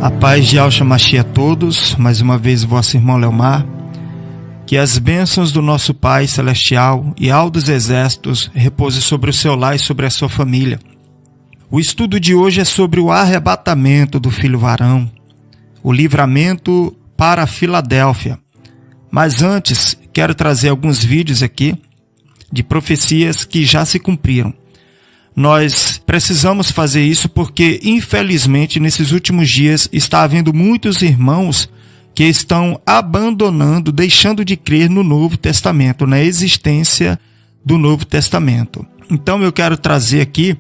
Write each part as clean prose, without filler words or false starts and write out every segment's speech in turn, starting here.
A paz de Yahshua Mashiach a todos, mais uma vez vosso irmão Leomar. Que as bênçãos do nosso Pai Celestial e ao dos exércitos repouse sobre o seu lar e sobre a sua família. O estudo de hoje é sobre o arrebatamento do filho varão, o livramento para a Filadélfia. Mas antes, quero trazer alguns vídeos aqui de profecias que já se cumpriram. Nós precisamos fazer isso porque, infelizmente, nesses últimos dias está havendo muitos irmãos que estão abandonando, deixando de crer no Novo Testamento, na existência do Novo Testamento. Então eu quero trazer aqui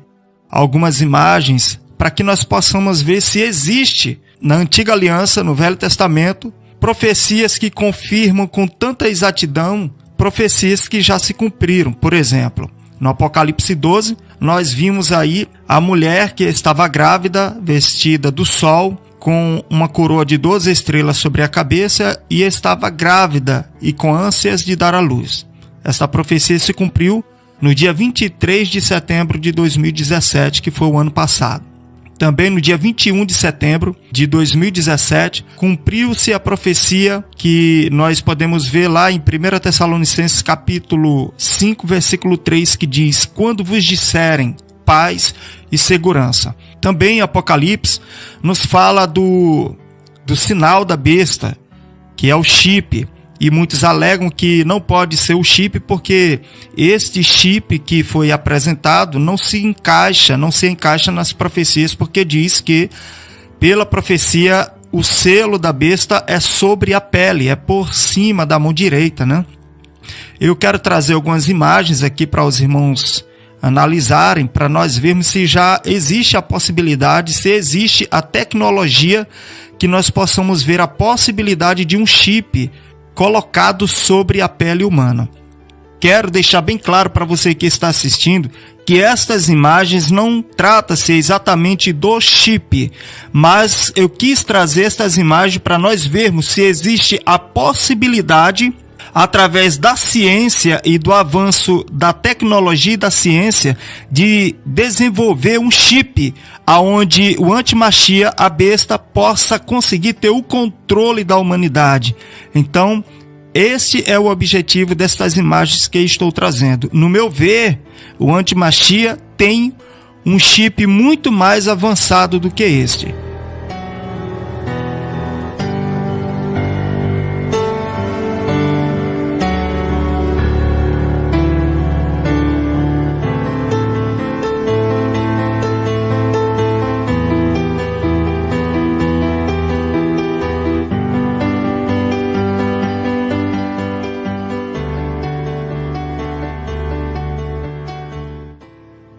algumas imagens para que nós possamos ver se existe na Antiga Aliança, no Velho Testamento, profecias que confirmam com tanta exatidão profecias que já se cumpriram. Por exemplo, no Apocalipse 12, nós vimos aí a mulher que estava grávida, vestida do sol, com uma coroa de 12 estrelas sobre a cabeça e estava grávida e com ânsias de dar à luz. Esta profecia se cumpriu no dia 23 de setembro de 2017, que foi o ano passado. Também no dia 21 de setembro de 2017, cumpriu-se a profecia que nós podemos ver lá em 1 Tessalonicenses capítulo 5, versículo 3, que diz: quando vos disserem paz e segurança. Também Apocalipse nos fala do sinal da besta, que é o chip. E muitos alegam que não pode ser o chip porque este chip que foi apresentado não se encaixa nas profecias, porque diz que pela profecia o selo da besta é sobre a pele, é por cima da mão direita, né? Eu quero trazer algumas imagens aqui para os irmãos analisarem, para nós vermos se já existe a possibilidade, se existe a tecnologia que nós possamos ver a possibilidade de um chip colocado sobre a pele humana. Quero deixar bem claro para você que está assistindo que estas imagens não tratam-se exatamente do chip, mas eu quis trazer estas imagens para nós vermos se existe a possibilidade, através da ciência e do avanço da tecnologia e da ciência, de desenvolver um chip aonde o anti-Mashiach, a besta, possa conseguir ter o controle da humanidade. Então, este é o objetivo destas imagens que estou trazendo. No meu ver, o anti-Mashiach tem um chip muito mais avançado do que este.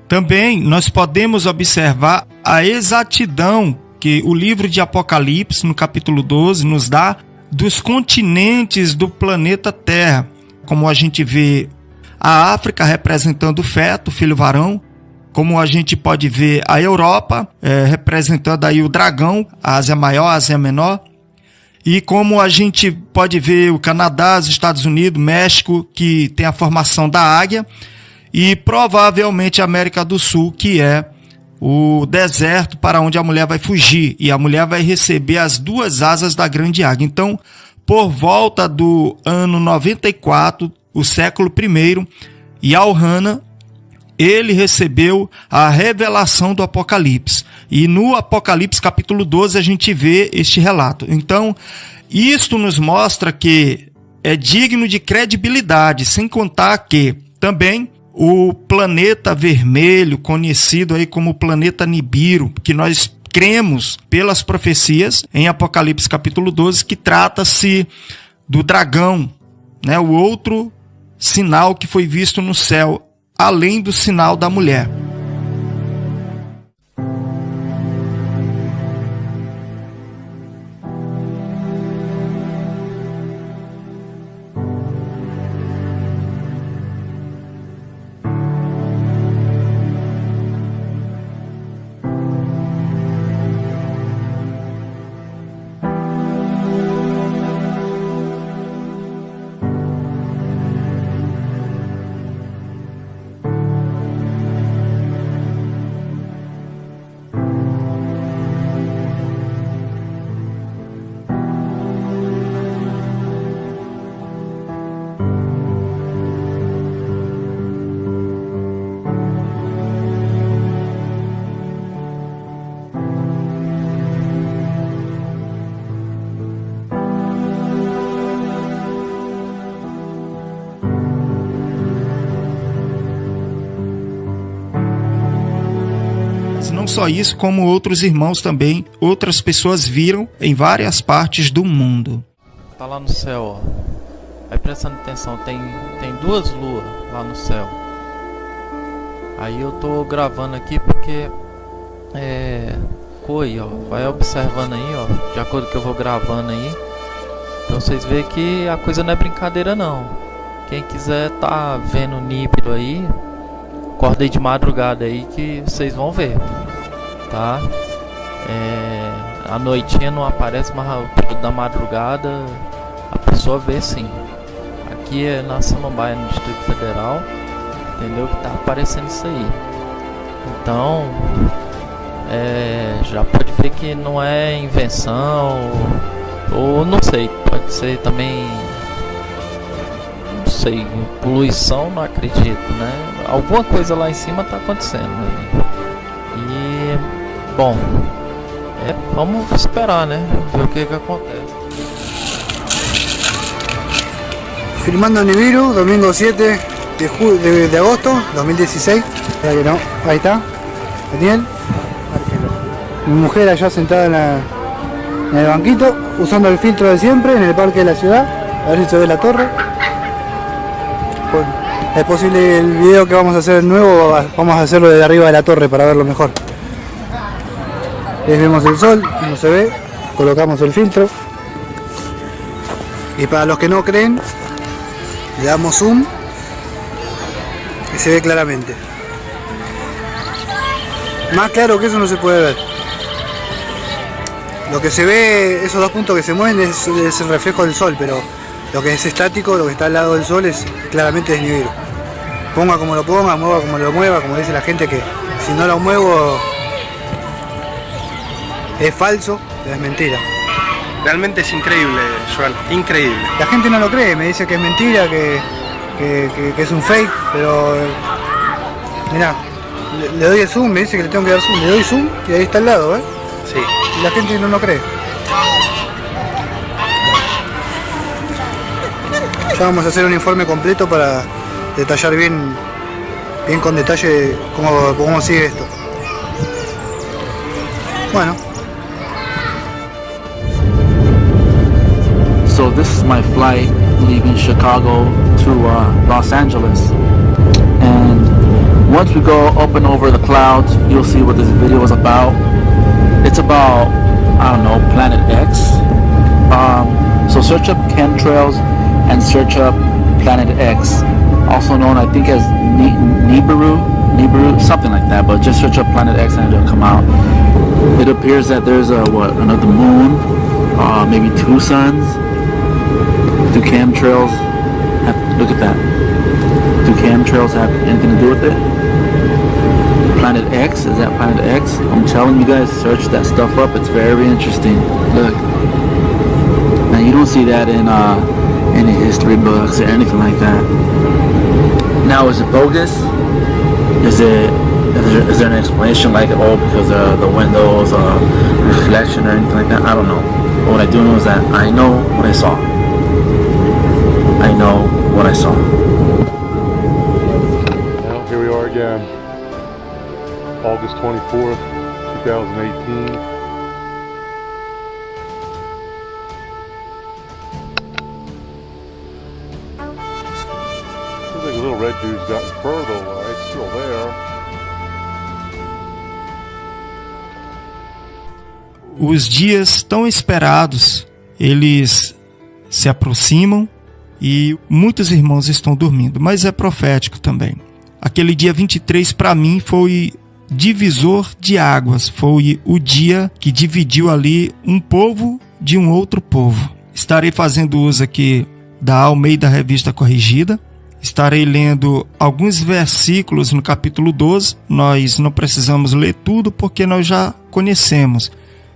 Também nós podemos observar a exatidão que o livro de Apocalipse, no capítulo 12, nos dá dos continentes do planeta Terra. Como a gente vê a África representando o feto, o filho varão, como a gente pode ver a Europa representando aí o dragão, a Ásia Maior, a Ásia Menor, e como a gente pode ver o Canadá, os Estados Unidos, México, que tem a formação da águia, e provavelmente a América do Sul, que é o deserto para onde a mulher vai fugir. E a mulher vai receber as duas asas da grande águia. Então, por volta do ano 94, o século I, Yahanan, ele recebeu a revelação do Apocalipse. E no Apocalipse capítulo 12 a gente vê este relato. Então, isto nos mostra que é digno de credibilidade, sem contar que também o planeta vermelho, conhecido aí como planeta Nibiru, que nós cremos pelas profecias em Apocalipse capítulo 12, que trata-se do dragão, né? O outro sinal que foi visto no céu, além do sinal da mulher. só isso, como outros irmãos também, outras pessoas viram em várias partes do mundo. Tá lá no céu, ó. Aí prestando atenção, tem 2 luas lá no céu. Aí eu tô gravando aqui porque coi, ó, vai observando aí, ó, de acordo que eu vou gravando aí, pra vocês verem que a coisa não é brincadeira não. Quem quiser tá vendo o Nibiru aí, acorda aí de madrugada aí que vocês vão ver, tá? A noitinha não aparece, mas o período da madrugada a pessoa vê sim. Aqui é na Samambaia, no Distrito Federal, entendeu? Que tá aparecendo isso aí. Então, já pode ver que não é invenção, ou não sei, pode ser também, não sei, poluição, não acredito, né? Alguma coisa lá em cima tá acontecendo, né? E, bom, vamos esperar, né? Ver o que acontece. Filmando Nibiru, domingo 7 de agosto 2016. Espera que no, ahí está. Daniel. Mi mujer allá sentada en el banquito, usando el filtro de siempre en el parque de la ciudad. A ver si se ve la torre. Bueno, es posible el video que vamos a hacer nuevo, vamos a hacerlo desde arriba de la torre para verlo mejor. Les vemos el sol, no se ve, colocamos el filtro. Y para los que no creen, le damos zoom y se ve claramente. Más claro que eso no se puede ver. Lo que se ve, esos 2 puntos que se mueven es el reflejo del sol, pero lo que es estático, lo que está al lado del sol es claramente desnivel. Ponga como lo ponga, mueva como lo mueva, como dice la gente que si no lo muevo es falso, es mentira. Realmente es increíble, Joel, increíble. La gente no lo cree, me dice que es mentira, que es un fake, pero mirá, le doy el zoom, me dice que le tengo que dar zoom, le doy zoom y ahí está al lado, Sí. Y la gente no lo cree. Ya vamos a hacer un informe completo para detallar bien con detalle cómo sigue esto. Bueno. So this is my flight leaving Chicago to Los Angeles, and once we go up and over the clouds, you'll see what this video is about. It's about, I don't know, Planet X. So search up chemtrails and search up Planet X, also known I think as Nibiru, something like that, but just search up Planet X and it'll come out. It appears that there's another moon, maybe 2 suns. Do chemtrails look at that. Do chemtrails have anything to do with it? Planet X, is that Planet X? I'm telling you guys, search that stuff up, it's very interesting. Look. Now you don't see that in any history books or anything like that. Now is it bogus? Is there an explanation like, oh, because the windows reflection or anything like that? I don't know. But what I do know is that I know what I saw. I know what I saw. Well, here we are again. August 24th, 2018. Seems like a little red dude's gotten further away. It's still there. Os dias tão esperados, eles se aproximam e muitos irmãos estão dormindo, mas é profético também. Aquele dia 23 para mim foi divisor de águas, foi o dia que dividiu ali um povo de um outro povo. Estarei fazendo uso aqui da Almeida Revista Corrigida, estarei lendo alguns versículos no capítulo 12, nós não precisamos ler tudo porque nós já conhecemos.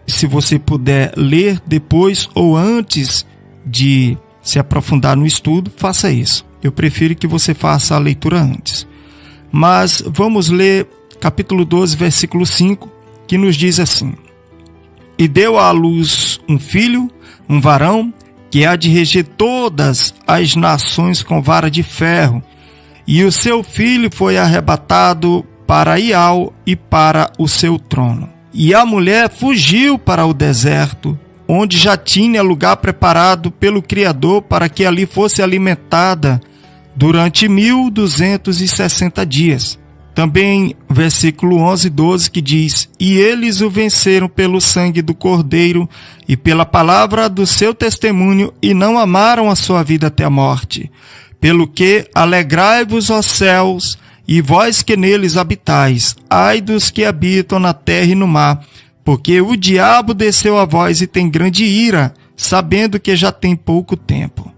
Se você puder ler depois ou antes de se aprofundar no estudo, faça isso. Eu prefiro que você faça a leitura antes. Mas vamos ler capítulo 12, versículo 5, que nos diz assim: E deu à luz um filho, um varão, que há de reger todas as nações com vara de ferro. E o seu filho foi arrebatado para Ial e para o seu trono. E a mulher fugiu para o deserto, onde já tinha lugar preparado pelo Criador para que ali fosse alimentada durante 1260 dias. Também versículo 11 e 12 que diz: E eles o venceram pelo sangue do Cordeiro e pela palavra do seu testemunho, e não amaram a sua vida até a morte. Pelo que alegrai-vos, ó céus, e vós que neles habitais, ai dos que habitam na terra e no mar, porque o diabo desceu a vós e tem grande ira, sabendo que já tem pouco tempo.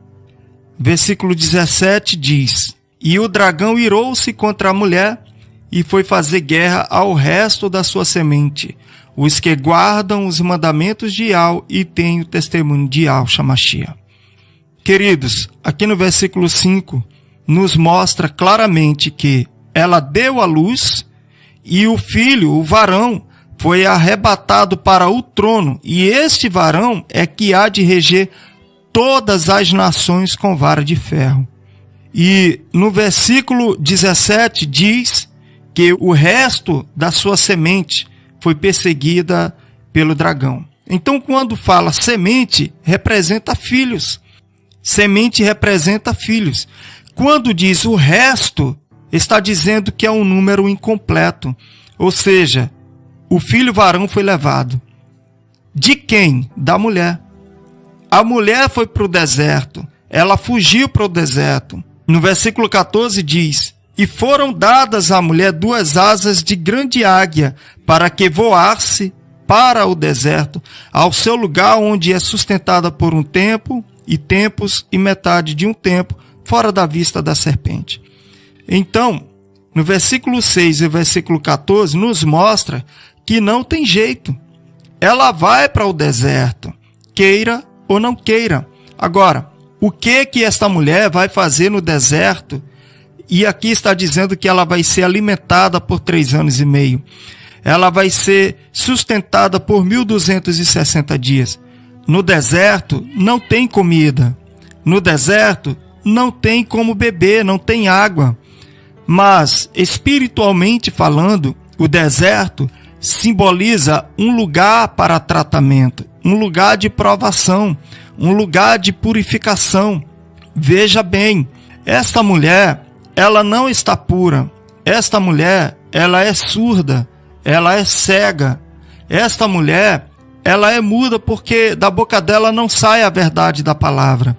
Versículo 17 diz: E o dragão irou-se contra a mulher, e foi fazer guerra ao resto da sua semente, os que guardam os mandamentos de Ial e têm o testemunho de Yahshua Mashiach. Queridos, aqui no versículo 5, nos mostra claramente que ela deu à luz e o filho, o varão, foi arrebatado para o trono, e este varão é que há de reger todas as nações com vara de ferro. E no versículo 17 diz que o resto da sua semente foi perseguida pelo dragão. Então, quando fala semente, representa filhos. Semente representa filhos. Quando diz o resto, está dizendo que é um número incompleto. Ou seja, o filho varão foi levado. De quem? Da mulher. A mulher foi para o deserto. Ela fugiu para o deserto. No versículo 14 diz: E foram dadas à mulher 2 asas de grande águia, para que voasse para o deserto, ao seu lugar onde é sustentada por um tempo, e tempos, e metade de um tempo, fora da vista da serpente. Então, no versículo 6 e versículo 14, nos mostra que não tem jeito. Ela vai para o deserto, queira ou não queira. Agora, o que esta mulher vai fazer no deserto? E aqui está dizendo que ela vai ser alimentada por 3 anos e meio. Ela vai ser sustentada por 1260 dias. No deserto não tem comida. No deserto não tem como beber, não tem água. Mas, espiritualmente falando, o deserto simboliza um lugar para tratamento, um lugar de provação, um lugar de purificação. Veja bem, esta mulher, ela não está pura. Esta mulher, ela é surda, ela é cega. Esta mulher, ela é muda porque da boca dela não sai a verdade da palavra.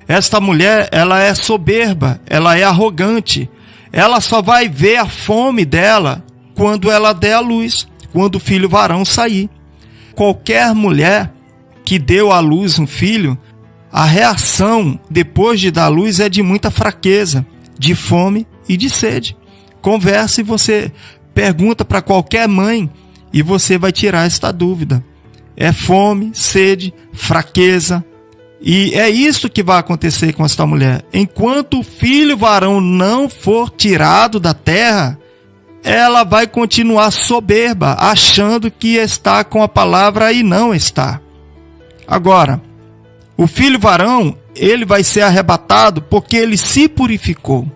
Esta mulher, ela é soberba, ela é arrogante. Ela só vai ver a fome dela quando ela der a luz, quando o filho varão sair. Qualquer mulher que deu à luz um filho, a reação depois de dar à luz é de muita fraqueza, de fome e de sede. Conversa e você pergunta para qualquer mãe e você vai tirar esta dúvida. É fome, sede, fraqueza. E é isso que vai acontecer com esta mulher. Enquanto o filho varão não for tirado da terra, ela vai continuar soberba, achando que está com a palavra e não está. Agora, o filho varão, ele vai ser arrebatado porque ele se purificou.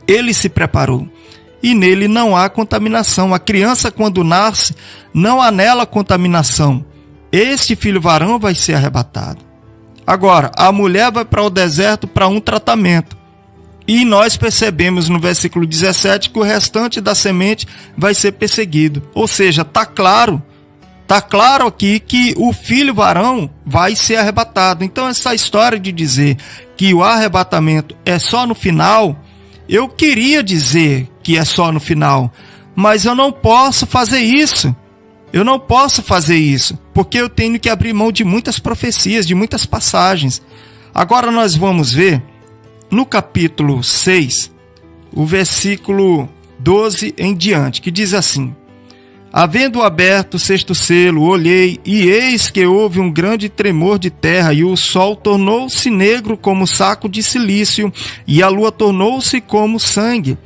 Ele se preparou. E nele não há contaminação. A criança, quando nasce, não há nela contaminação. Este filho varão vai ser arrebatado. Agora, a mulher vai para o deserto para um tratamento. E nós percebemos no versículo 17 que o restante da semente vai ser perseguido. Ou seja, está claro aqui que o filho varão vai ser arrebatado. Então essa história de dizer que o arrebatamento é só no final, eu queria dizer que é só no final, mas eu não posso fazer isso. Eu não posso fazer isso, porque eu tenho que abrir mão de muitas profecias, de muitas passagens. Agora nós vamos ver no capítulo 6, o versículo 12 em diante, que diz assim: Havendo aberto o 6º selo, olhei, e eis que houve um grande tremor de terra, e o sol tornou-se negro como saco de cilício, e a lua tornou-se como sangue.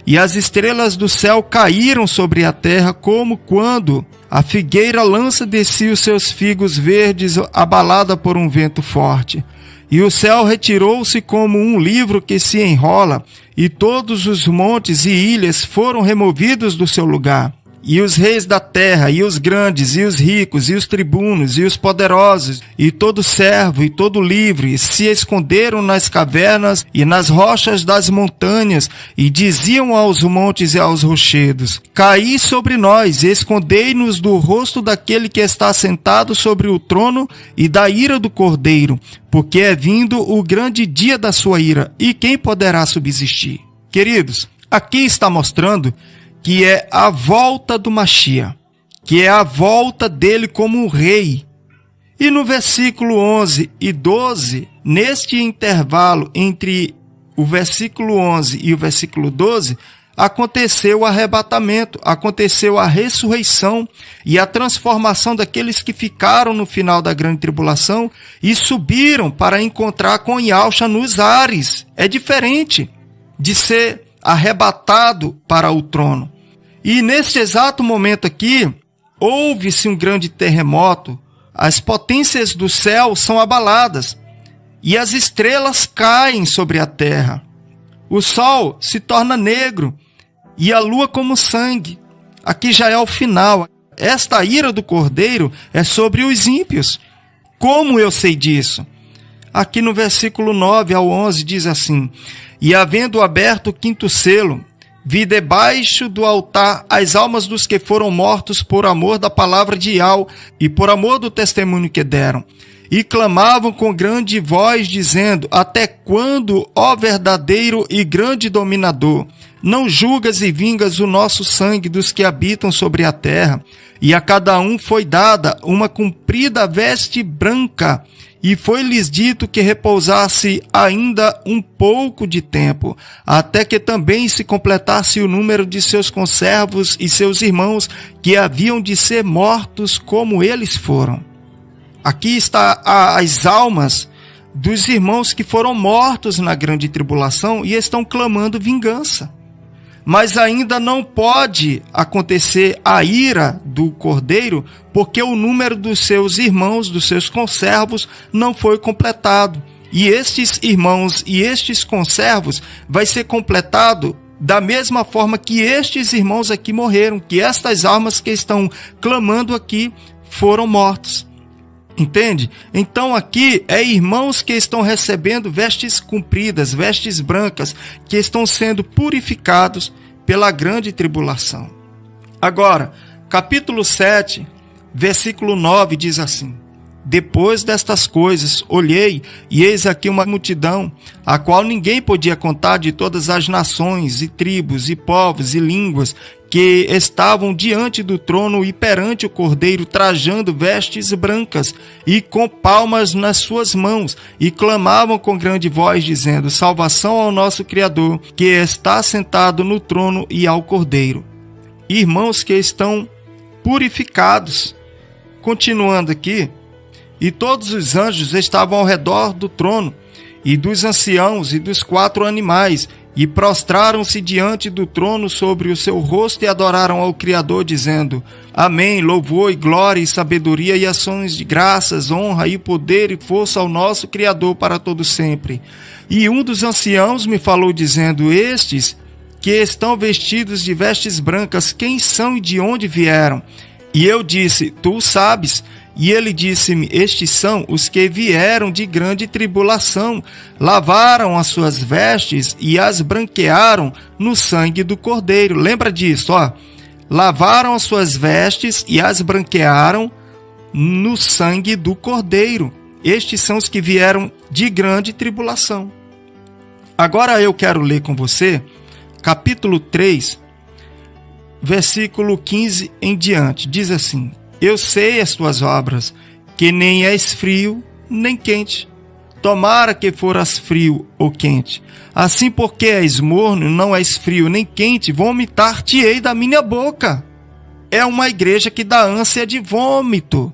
E as estrelas do céu caíram sobre a terra, como quando a figueira lança de si os seus figos verdes, abalada por um vento forte. E o céu retirou-se como um livro que se enrola, e todos os montes e ilhas foram removidos do seu lugar. E os reis da terra, e os grandes, e os ricos, e os tribunos, e os poderosos, e todo servo, e todo livre, se esconderam nas cavernas e nas rochas das montanhas, e diziam aos montes e aos rochedos: caí sobre nós, e escondei-nos do rosto daquele que está sentado sobre o trono e da ira do Cordeiro, porque é vindo o grande dia da sua ira, e quem poderá subsistir? Queridos, aqui está mostrando que é a volta do Mashiach, que é a volta dele como um rei. E no versículo 11 e 12, neste intervalo entre o versículo 11 e o versículo 12, aconteceu o arrebatamento, aconteceu a ressurreição e a transformação daqueles que ficaram no final da grande tribulação e subiram para encontrar com Yahushua nos ares. É diferente de ser arrebatado para o trono. E neste exato momento aqui, houve-se um grande terremoto, as potências do céu são abaladas, e as estrelas caem sobre a terra. O sol se torna negro, e a lua como sangue. Aqui já é o final. Esta ira do Cordeiro é sobre os ímpios. Como eu sei disso? Aqui no versículo 9 ao 11 diz assim: e havendo aberto o quinto selo, vi debaixo do altar as almas dos que foram mortos por amor da palavra de Yahweh e por amor do testemunho que deram. E clamavam com grande voz, dizendo: até quando, ó verdadeiro e grande dominador, não julgas e vingas o nosso sangue dos que habitam sobre a terra? E a cada um foi dada uma comprida veste branca, e foi-lhes dito que repousasse ainda um pouco de tempo, até que também se completasse o número de seus conservos e seus irmãos, que haviam de ser mortos como eles foram. Aqui está as almas dos irmãos que foram mortos na grande tribulação e estão clamando vingança. Mas ainda não pode acontecer a ira do Cordeiro, porque o número dos seus irmãos, dos seus conservos, não foi completado. E estes irmãos e estes conservos vai ser completado da mesma forma que estes irmãos aqui morreram, que estas almas que estão clamando aqui foram mortos. Entende? Então aqui é irmãos que estão recebendo vestes compridas, vestes brancas, que estão sendo purificados pela grande tribulação. Agora, capítulo 7, versículo 9 diz assim: depois destas coisas, olhei, e eis aqui uma multidão, a qual ninguém podia contar, de todas as nações, e tribos, e povos, e línguas, que estavam diante do trono e perante o Cordeiro, trajando vestes brancas, e com palmas nas suas mãos, e clamavam com grande voz, dizendo: salvação ao nosso Criador, que está sentado no trono, e ao Cordeiro. Irmãos que estão purificados. Continuando aqui: e todos os anjos estavam ao redor do trono, e dos anciãos e dos 4 animais, e prostraram-se diante do trono sobre o seu rosto e adoraram ao Criador, dizendo: amém, louvor e glória e sabedoria e ações de graças, honra e poder e força ao nosso Criador para todo sempre. E um dos anciãos me falou, dizendo: estes que estão vestidos de vestes brancas, quem são e de onde vieram? E eu disse: tu sabes. E ele disse-me: estes são os que vieram de grande tribulação, lavaram as suas vestes e as branquearam no sangue do Cordeiro. Lembra disso, ó? Lavaram as suas vestes e as branquearam no sangue do Cordeiro. Estes são os que vieram de grande tribulação. Agora eu quero ler com você, capítulo 3, versículo 15 em diante. Diz assim: eu sei as tuas obras, que nem és frio nem quente. Tomara que foras frio ou quente. Assim, porque és morno, não és frio nem quente, vomitar-te-ei da minha boca. É uma igreja que dá ânsia de vômito.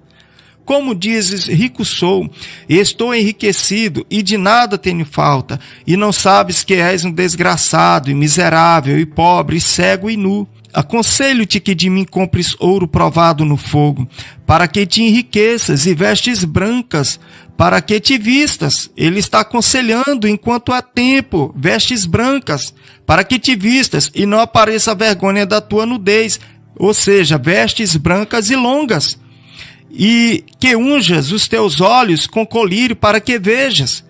Como dizes: rico sou, estou enriquecido e de nada tenho falta, e não sabes que és um desgraçado e miserável e pobre e cego e nu. Aconselho-te que de mim compres ouro provado no fogo, para que te enriqueças, e vestes brancas, para que te vistas. Ele está aconselhando enquanto há tempo, vestes brancas, para que te vistas e não apareça a vergonha da tua nudez, ou seja, vestes brancas e longas, e que unjas os teus olhos com colírio para que vejas.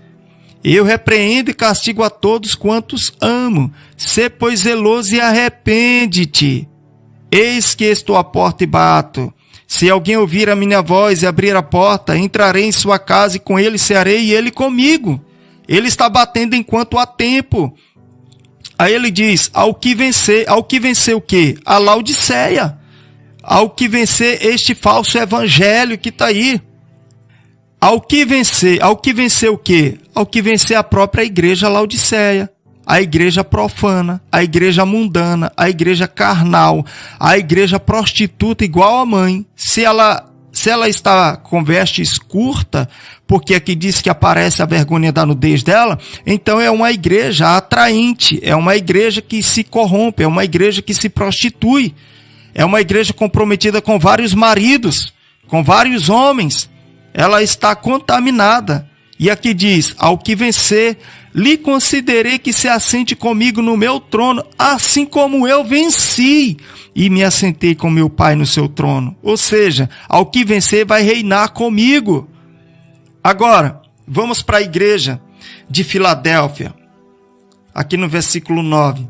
Eu repreendo e castigo a todos quantos amo. Sê, pois, zeloso e arrepende-te. Eis que estou à porta e bato. Se alguém ouvir a minha voz e abrir a porta, entrarei em sua casa e com ele cearei e ele comigo. Ele está batendo enquanto há tempo. Aí ele diz, ao que vencer o quê? A Laodiceia. Ao que vencer este falso evangelho que está aí. Ao que vencer o quê? Ao que vencer a própria igreja Laodiceia, a igreja profana, a igreja mundana, a igreja carnal, a igreja prostituta igual a mãe. Se ela está com vestes curtas, porque aqui diz que aparece a vergonha da nudez dela, então é uma igreja atraente, é uma igreja que se corrompe, é uma igreja que se prostitui, é uma igreja comprometida com vários maridos, com vários homens. Ela está contaminada. E aqui diz, ao que vencer, lhe considerei que se assente comigo no meu trono, assim como eu venci e me assentei com meu Pai no seu trono. Ou seja, ao que vencer vai reinar comigo. Agora, vamos para a igreja de Filadélfia, aqui no versículo 9.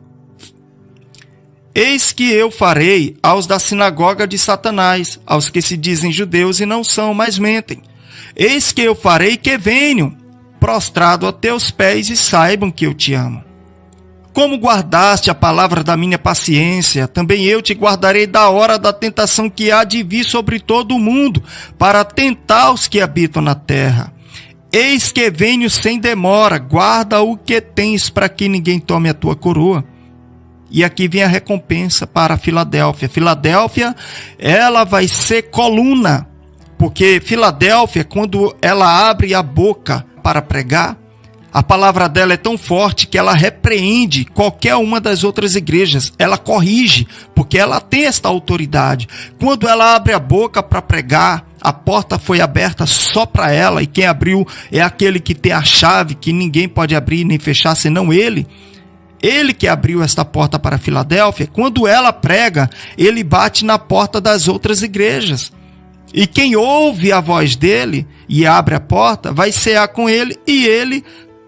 Eis que eu farei aos da sinagoga de Satanás, aos que se dizem judeus e não são, mas mentem. Eis que eu farei que venham, prostrado a teus pés e saibam que eu te amo. Como guardaste a palavra da minha paciência, também eu te guardarei da hora da tentação que há de vir sobre todo o mundo, para tentar os que habitam na terra. Eis que venho sem demora, guarda o que tens para que ninguém tome a tua coroa. E aqui vem a recompensa para Filadélfia. Filadélfia, ela vai ser coluna, porque Filadélfia, quando ela abre a boca para pregar, a palavra dela é tão forte que ela repreende qualquer uma das outras igrejas. Ela corrige, porque ela tem esta autoridade. Quando ela abre a boca para pregar, a porta foi aberta só para ela, e quem abriu é aquele que tem a chave, que ninguém pode abrir nem fechar senão ele. Ele que abriu esta porta para Filadélfia. Quando ela prega, ele bate na porta das outras igrejas. E quem ouve a voz dele e abre a porta, vai cear com ele e ele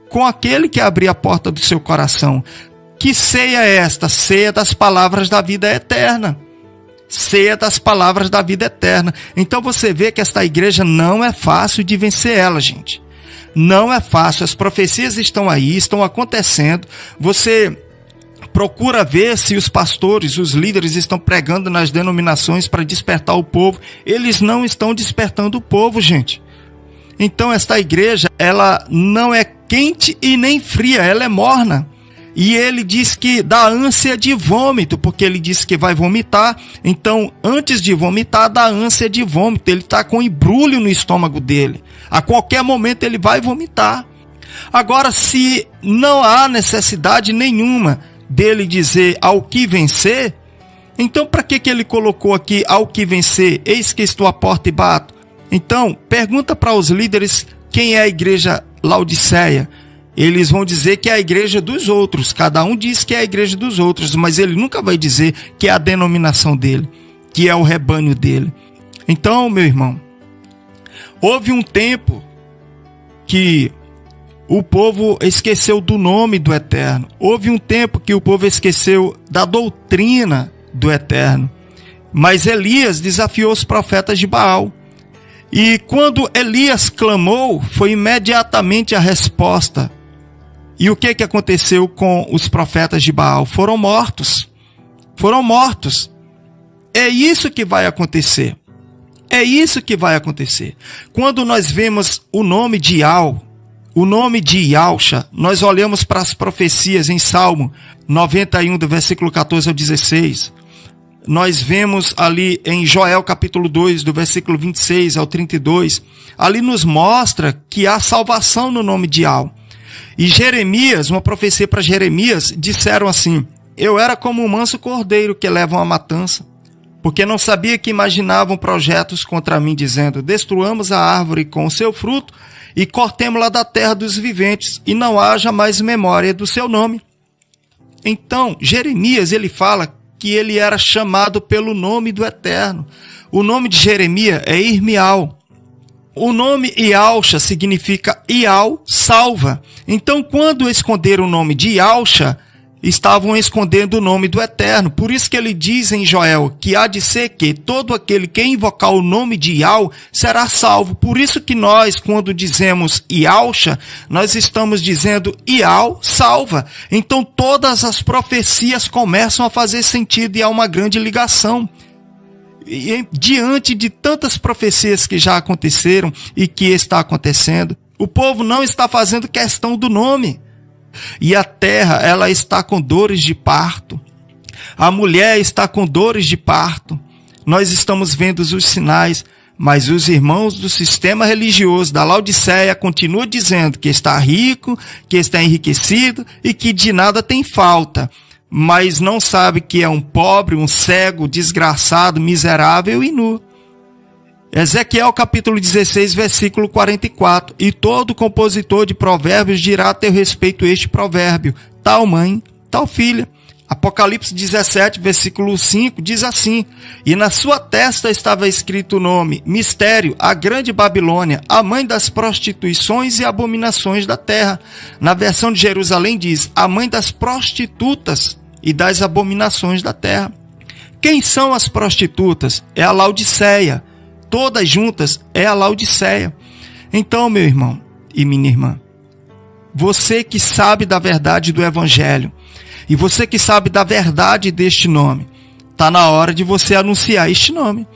com aquele que abrir a porta do seu coração. Que ceia é esta? Ceia das palavras da vida eterna. Ceia das palavras da vida eterna. Então você vê que esta igreja não é fácil de vencer ela, gente. Não é fácil. As profecias estão aí, estão acontecendo. Você procura ver se os pastores, os líderes estão pregando nas denominações para despertar o povo. Eles não estão despertando o povo, gente. Então esta igreja, ela não é quente e nem fria, ela é morna. E ele diz que dá ânsia de vômito, porque ele disse que vai vomitar. Então, antes de vomitar, dá ânsia de vômito. Ele está com embrulho no estômago dele. A qualquer momento ele vai vomitar. Agora, se não há necessidade nenhuma dele dizer ao que vencer, então para que ele colocou aqui ao que vencer? Eis que estou à porta e bato. Então, pergunta para os líderes quem é a igreja Laodiceia. Eles vão dizer que é a igreja dos outros. Cada um diz que é a igreja dos outros, mas ele nunca vai dizer que é a denominação dele, que é o rebanho dele. Então, meu irmão, houve um tempo que o povo esqueceu do nome do Eterno. Houve um tempo que o povo esqueceu da doutrina do Eterno. Mas Elias desafiou os profetas de Baal. E quando Elias clamou, foi imediatamente a resposta. E o que aconteceu com os profetas de Baal? Foram mortos. Foram mortos. É isso que vai acontecer. É isso que vai acontecer. Quando nós vemos o nome de Ial, o nome de Ialcha, nós olhamos para as profecias em Salmo 91, do versículo 14 ao 16. Nós vemos ali em Joel capítulo 2, do versículo 26 ao 32. Ali nos mostra que há salvação no nome de Ial. E Jeremias, uma profecia para Jeremias, disseram assim: eu era como um manso cordeiro que leva uma matança, porque não sabia que imaginavam projetos contra mim, dizendo: destruamos a árvore com o seu fruto e cortemo-la da terra dos viventes, e não haja mais memória do seu nome. Então, Jeremias, ele fala que ele era chamado pelo nome do Eterno. O nome de Jeremias é Irmial. O nome Ialxa significa Ial, salva. Então, quando esconderam o nome de Ialxa, estavam escondendo o nome do Eterno. Por isso que ele diz em Joel que há de ser que todo aquele que invocar o nome de Ial será salvo. Por isso que nós, quando dizemos Ialxa, nós estamos dizendo Ial, salva. Então, todas as profecias começam a fazer sentido e há uma grande ligação. E, diante de tantas profecias que já aconteceram e que está acontecendo, o povo não está fazendo questão do nome. E a terra, ela está com dores de parto. A mulher está com dores de parto. Nós estamos vendo os sinais, mas os irmãos do sistema religioso da Laodiceia continuam dizendo que está rico, que está enriquecido e que de nada tem falta. Mas não sabe que é um pobre, um cego, desgraçado, miserável e nu. Ezequiel capítulo 16, versículo 44. E todo compositor de provérbios dirá a teu respeito este provérbio: tal mãe, tal filha. Apocalipse 17, versículo 5, diz assim: e na sua testa estava escrito o nome, mistério, a grande Babilônia, a mãe das prostituições e abominações da terra. Na versão de Jerusalém diz, a mãe das prostitutas e das abominações da terra. Quem são as prostitutas? É a Laodiceia. Todas juntas é a Laodiceia. Então, meu irmão e minha irmã, você que sabe da verdade do Evangelho, e você que sabe da verdade deste nome, está na hora de você anunciar este nome.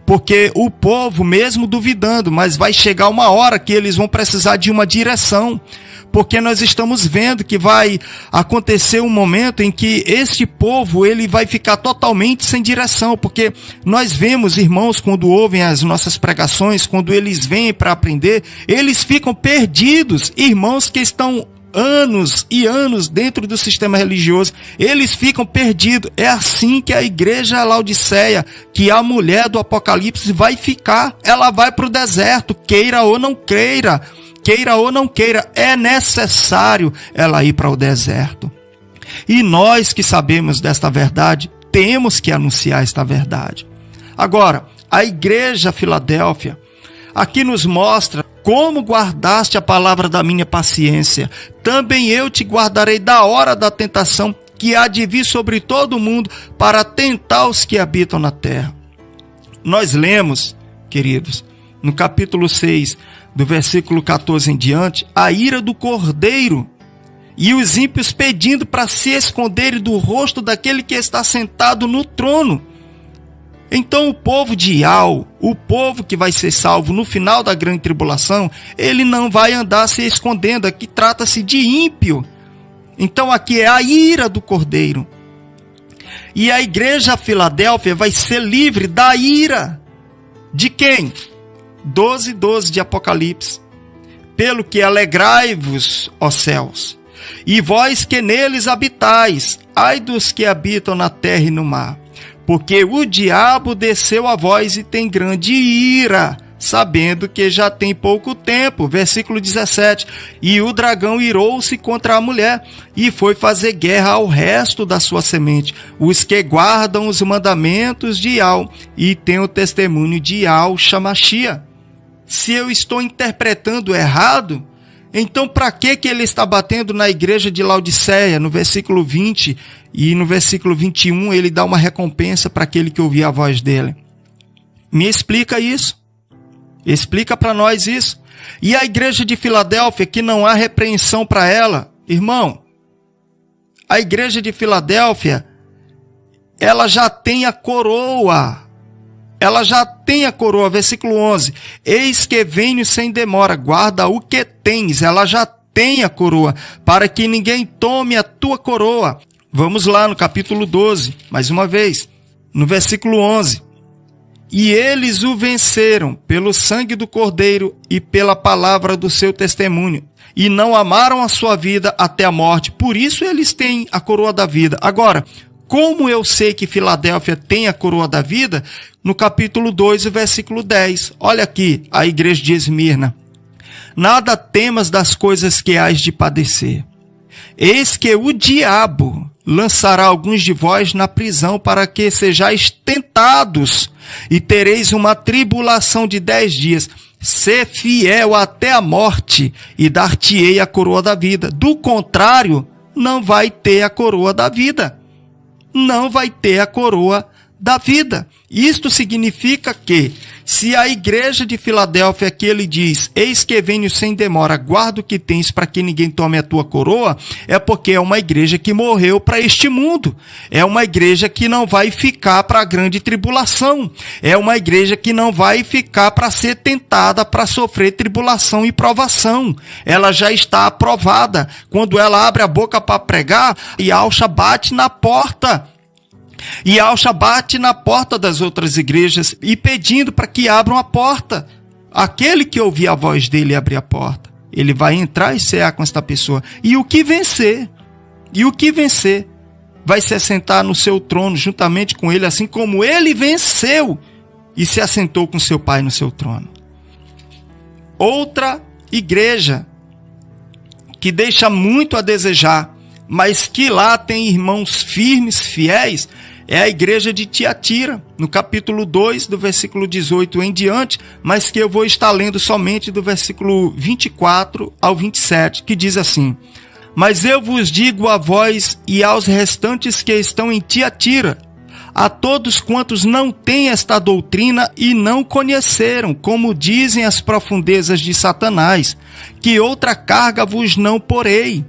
Porque o povo, mesmo duvidando, mas vai chegar uma hora que eles vão precisar de uma direção. Porque nós estamos vendo que vai acontecer um momento em que este povo ele vai ficar totalmente sem direção. Porque nós vemos, irmãos, quando ouvem as nossas pregações, quando eles vêm para aprender, eles ficam perdidos. Irmãos que estão anos e anos dentro do sistema religioso, eles ficam perdidos. É assim que a igreja Laodiceia, que a mulher do Apocalipse vai ficar. Ela vai para o deserto, queira ou não queira. Queira ou não queira, é necessário ela ir para o deserto. E nós que sabemos desta verdade, temos que anunciar esta verdade. Agora, a igreja Filadélfia, aqui nos mostra como guardaste a palavra da minha paciência. Também eu te guardarei da hora da tentação, que há de vir sobre todo o mundo, para tentar os que habitam na terra. Nós lemos, queridos, no capítulo 6, do versículo 14 em diante, a ira do cordeiro e os ímpios pedindo para se esconderem do rosto daquele que está sentado no trono. Então o povo de Ial, o povo que vai ser salvo no final da grande tribulação, ele não vai andar se escondendo. Aqui trata-se de ímpio. Então aqui é a ira do cordeiro. E a igreja Filadélfia vai ser livre da ira. De quem? 12:12 de Apocalipse. Pelo que alegrai-vos, ó céus, e vós que neles habitais, ai dos que habitam na terra e no mar, porque o diabo desceu a vós e tem grande ira, sabendo que já tem pouco tempo. Versículo 17. E o dragão irou-se contra a mulher e foi fazer guerra ao resto da sua semente, os que guardam os mandamentos de Ial e têm o testemunho de Ial Shamashia. Se eu estou interpretando errado, então para que ele está batendo na igreja de Laodiceia? No versículo 20 e no versículo 21 ele dá uma recompensa para aquele que ouvir a voz dele. Me explica isso. Explica para nós isso. E a igreja de Filadélfia, que não há repreensão para ela, irmão, a igreja de Filadélfia, ela já tem a coroa. Ela já tem a coroa, versículo 11. Eis que venho sem demora, guarda o que tens. Ela já tem a coroa, para que ninguém tome a tua coroa. Vamos lá no capítulo 12, mais uma vez, no versículo 11. E eles o venceram pelo sangue do Cordeiro e pela palavra do seu testemunho, e não amaram a sua vida até a morte. Por isso eles têm a coroa da vida. Agora, como eu sei que Filadélfia tem a coroa da vida? No capítulo 2, versículo 10. Olha aqui, a igreja de Esmirna. nada temas das coisas que hás de padecer. Eis que o diabo lançará alguns de vós na prisão para que sejais tentados e tereis uma tribulação de 10 dias. Sê fiel até a morte e dar-te-ei a coroa da vida. Do contrário, não vai ter a coroa da vida. Não vai ter a coroa da vida. Isto significa que, se a igreja de Filadélfia que ele diz, eis que venho sem demora, guarda o que tens para que ninguém tome a tua coroa, é porque é uma igreja que morreu para este mundo. É uma igreja que não vai ficar para a grande tribulação. É uma igreja que não vai ficar para ser tentada, para sofrer tribulação e provação. Ela já está aprovada. Quando ela abre a boca para pregar, Yahshua bate na porta. E Yahshua bate na porta das outras igrejas e pedindo para que abram a porta. Aquele que ouvir a voz dele abrir a porta, ele vai entrar e cear com esta pessoa. E o que vencer? Vai se assentar no seu trono juntamente com ele, assim como ele venceu e se assentou com seu pai no seu trono. Outra igreja que deixa muito a desejar, mas que lá tem irmãos firmes, fiéis, é a igreja de Tiatira, no capítulo 2, do versículo 18 em diante, mas que eu vou estar lendo somente do versículo 24 ao 27, que diz assim: Mas eu vos digo a vós e aos restantes que estão em Tiatira, a todos quantos não têm esta doutrina e não conheceram, como dizem as profundezas de Satanás, que outra carga vos não porei.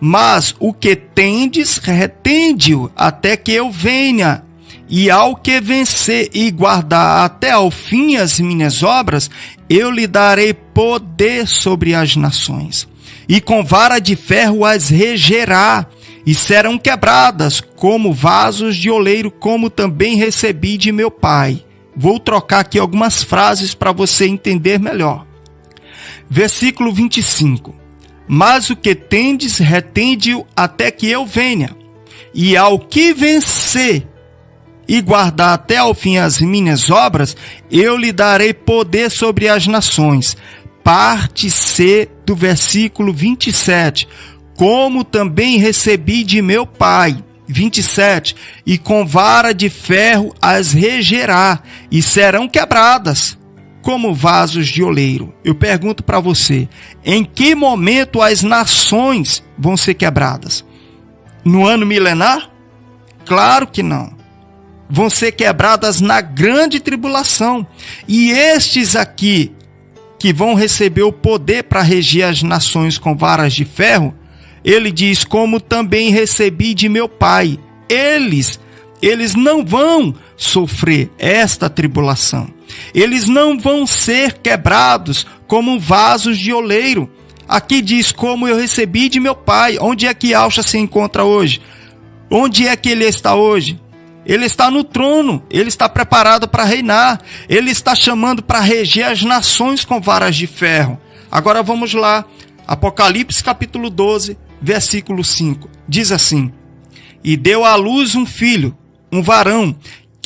Mas o que tendes, retende-o até que eu venha. E ao que vencer e guardar até ao fim as minhas obras, eu lhe darei poder sobre as nações. E com vara de ferro as regerá, e serão quebradas como vasos de oleiro, como também recebi de meu Pai. Vou trocar aqui algumas frases para você entender melhor. Versículo 25. Mas o que tendes, retende-o até que eu venha. E ao que vencer e guardar até ao fim as minhas obras, eu lhe darei poder sobre as nações. Parte C do versículo 27. Como também recebi de meu Pai. 27. E com vara de ferro as regerá, e serão quebradas como vasos de oleiro. Eu pergunto para você, em que momento as nações vão ser quebradas? No ano milenar? Claro que não. Vão ser quebradas na grande tribulação. E estes aqui, que vão receber o poder para reger as nações com varas de ferro, ele diz, como também recebi de meu Pai. Eles não vão sofrer esta tribulação. Eles não vão ser quebrados como vasos de oleiro. Aqui diz, como eu recebi de meu Pai. Onde é que Yahshua se encontra hoje? Onde é que ele está hoje? Ele está no trono, ele está preparado para reinar. Ele está chamando para reger as nações com varas de ferro. Agora vamos lá, Apocalipse capítulo 12, versículo 5. Diz assim: E deu à luz um filho, um varão,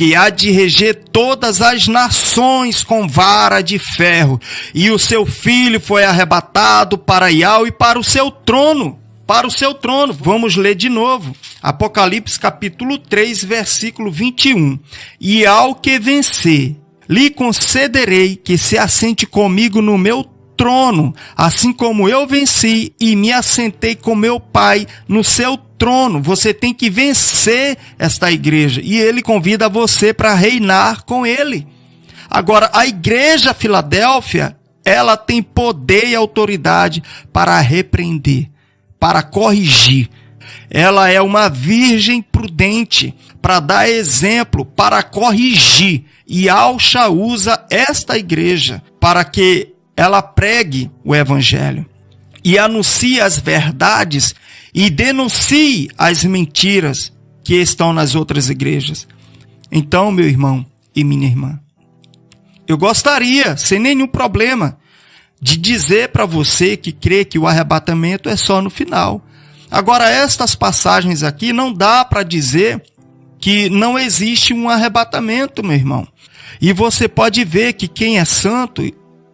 que há de reger todas as nações com vara de ferro. E o seu filho foi arrebatado para Yahweh e para o seu trono. Para o seu trono. Vamos ler de novo. Apocalipse capítulo 3, versículo 21. E ao que vencer, lhe concederei que se assente comigo no meu trono, assim como eu venci e me assentei com meu Pai no seu trono. Você tem que vencer esta igreja e ele convida você para reinar com ele. Agora, a igreja Filadélfia, ela tem poder e autoridade para repreender, para corrigir. Ela é uma virgem prudente para dar exemplo, para corrigir. E Yahshua usa esta igreja para que ela pregue o evangelho e anuncie as verdades e denuncie as mentiras que estão nas outras igrejas. Então, meu irmão e minha irmã, eu gostaria, sem nenhum problema, de dizer para você que crê que o arrebatamento é só no final. Agora, estas passagens aqui não dá para dizer que não existe um arrebatamento, meu irmão. E você pode ver que quem é santo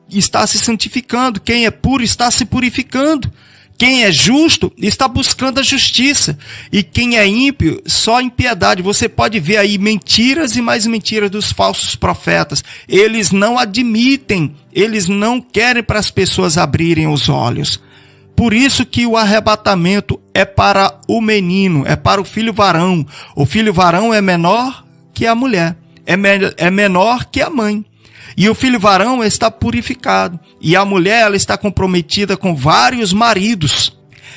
está se santificando. Quem é puro está se purificando. Quem é justo está buscando a justiça. E quem é ímpio, só impiedade. Você pode ver aí mentiras e mais mentiras dos falsos profetas. Eles não admitem, eles não querem para as pessoas abrirem os olhos. Por isso que o arrebatamento é para o menino, é para o filho varão. O filho varão é menor que a mulher, é menor que a mãe. E o filho varão está purificado. E a mulher, ela está comprometida com vários maridos.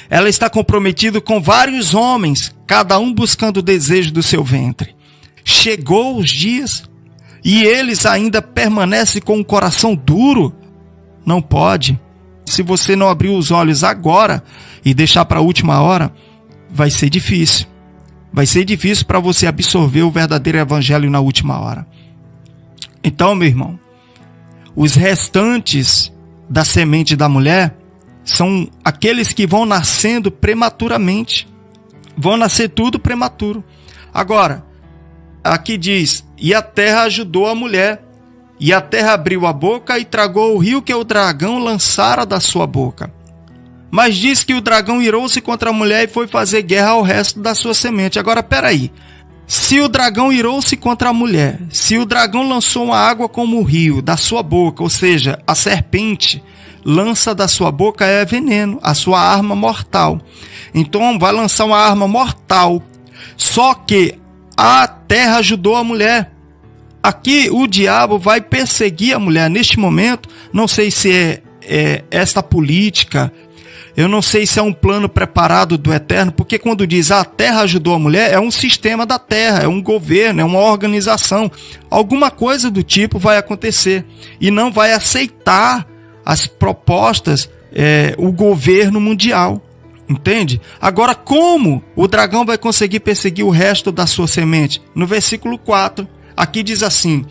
Ela está comprometida com vários homens, cada um buscando o desejo do seu ventre. Chegou os dias e eles ainda permanecem com o coração duro. Não pode. Se você não abrir os olhos agora e deixar para a última hora, vai ser difícil. Vai ser difícil para você absorver o verdadeiro evangelho na última hora. Então, meu irmão, os restantes da semente da mulher são aqueles que vão nascendo prematuramente. Vão nascer tudo prematuro. Agora, aqui diz, e a terra ajudou a mulher. E a terra abriu a boca e tragou o rio que o dragão lançara da sua boca. Mas diz que o dragão irou-se contra a mulher e foi fazer guerra ao resto da sua semente. Agora, peraí. Se o dragão irou-se contra a mulher, se o dragão lançou uma água como o rio da sua boca, ou seja, a serpente lança da sua boca é veneno, a sua arma mortal. Então vai lançar uma arma mortal. Só que a terra ajudou a mulher. Aqui o diabo vai perseguir a mulher neste momento. Não sei se é esta política, eu não sei se é um plano preparado do Eterno, porque quando diz a terra ajudou a mulher, é um sistema da terra, é um governo, é uma organização. Alguma coisa do tipo vai acontecer e não vai aceitar as propostas, o governo mundial. Entende? Agora, como o dragão vai conseguir perseguir o resto da sua semente? No versículo 4. Aqui diz assim,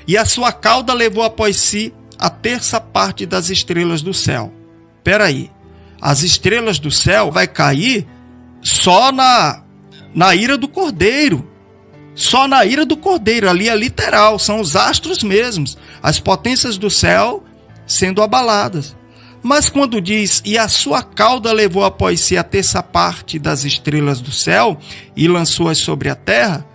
e a sua cauda levou após si a terça parte das estrelas do céu. Espera aí, as estrelas do céu vai cair só na ira do Cordeiro. Só na ira do Cordeiro, ali é literal, são os astros mesmos, as potências do céu sendo abaladas. Mas quando diz, e a sua cauda levou após si a terça parte das estrelas do céu e lançou-as sobre a terra,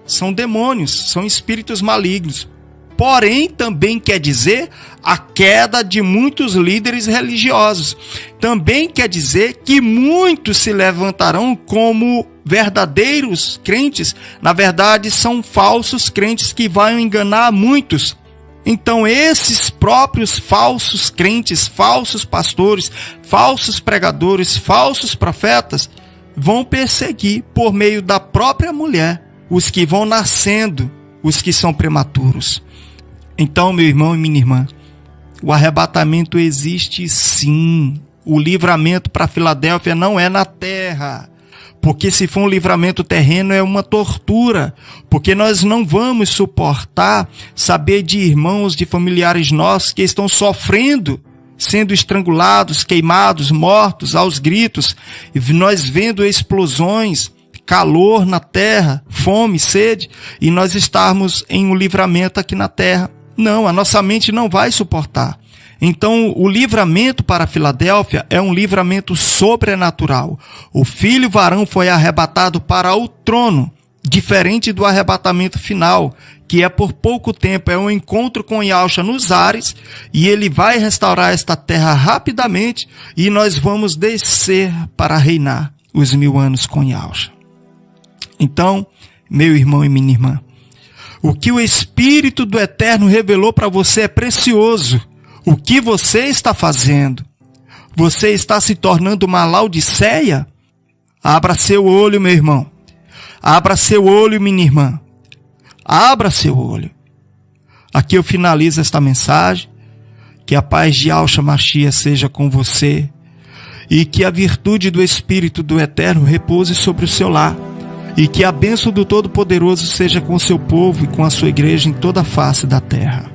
são demônios, são espíritos malignos. Porém, também quer dizer a queda de muitos líderes religiosos. Também quer dizer que muitos se levantarão como verdadeiros crentes. Na verdade, são falsos crentes que vão enganar muitos. Então, esses próprios falsos crentes, falsos pastores, falsos pregadores, falsos profetas, vão perseguir por meio da própria mulher os que vão nascendo, os que são prematuros. Então, meu irmão e minha irmã, o arrebatamento existe sim. O livramento para Filadélfia não é na terra. Porque se for um livramento terreno é uma tortura. Porque nós não vamos suportar saber de irmãos, de familiares nossos que estão sofrendo, sendo estrangulados, queimados, mortos aos gritos. E nós vendo explosões, calor na terra, fome, sede, e nós estarmos em um livramento aqui na terra. Não, a nossa mente não vai suportar. Então, o livramento para Filadélfia é um livramento sobrenatural. O filho varão foi arrebatado para o trono, diferente do arrebatamento final, que é por pouco tempo, é um encontro com Yahshua nos ares, e ele vai restaurar esta terra rapidamente, e nós vamos descer para reinar os 1000 anos com Yahshua. Então, meu irmão e minha irmã, o que o Espírito do Eterno revelou para você é precioso. O que você está fazendo? Você está se tornando uma Laodiceia? Abra seu olho, meu irmão. Abra seu olho, minha irmã. Abra seu olho. Aqui eu finalizo esta mensagem. Que a paz de Yahshua Mashiach seja com você. E que a virtude do Espírito do Eterno repouse sobre o seu lar. E que a bênção do Todo-Poderoso seja com o seu povo e com a sua igreja em toda a face da terra.